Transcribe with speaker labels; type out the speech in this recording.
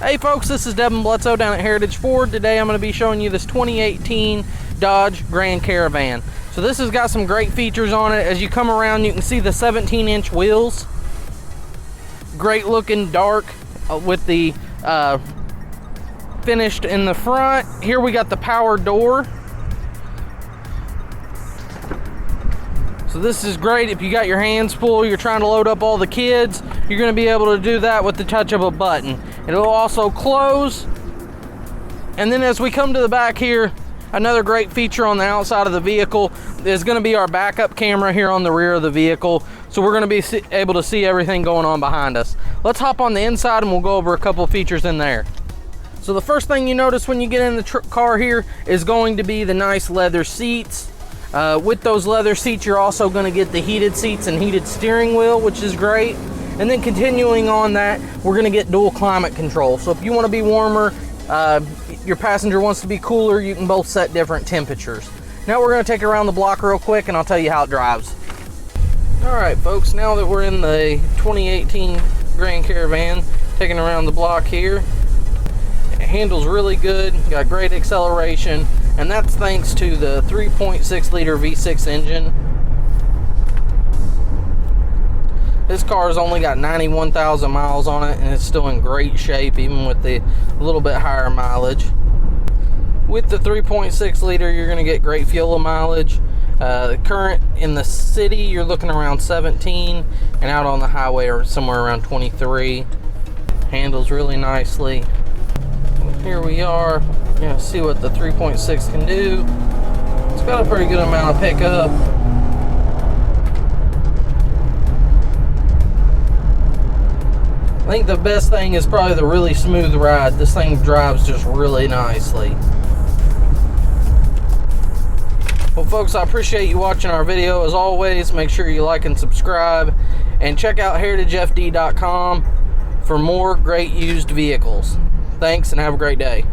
Speaker 1: Hey folks, this is Devin Bledsoe down at Heritage Ford. Today I'm going to be showing you this 2018 Dodge Grand Caravan. So this has got some great features on it. As you come around, you can see the 17-inch wheels. Great looking dark with the finished in the front. Here we got the power door. So this is great if you got your hands full, you're trying to load up all the kids, you're going to be able to do that with the touch of a button. It'll also close. And then as we come to the back here, another great feature on the outside of the vehicle is going to be our backup camera here on the rear of the vehicle. So we're going to be able to see everything going on behind us. Let's hop on the inside and we'll go over a couple of features in there. So the first thing you notice when you get in the car here is going to be the nice leather seats. With those leather seats, you're also going to get the heated seats and heated steering wheel, which is great. And then continuing on that, we're going to get dual climate control. So if you want to be warmer, your passenger wants to be cooler, you can both set different temperatures. Now we're going to take it around the block real quick and I'll tell you how it drives. Alright folks, now that we're in the 2018 Grand Caravan, taking around the block here, it handles really good, got great acceleration. And that's thanks to the 3.6 liter V6 engine. This car has only got 91,000 miles on it and it's still in great shape even with the little bit higher mileage. With the 3.6 liter you're going to get great fuel mileage. The current in the city you're looking around 17 and out on the highway or somewhere around 23. Handles really nicely. Here we are. You're going to see what the 3.6 can do. It's got a pretty good amount of pickup. I think the best thing is probably the really smooth ride. This thing drives just really nicely. Well folks, I appreciate you watching our video. As always, make sure you like and subscribe. And check out heritagefd.com for more great used vehicles. Thanks and have a great day.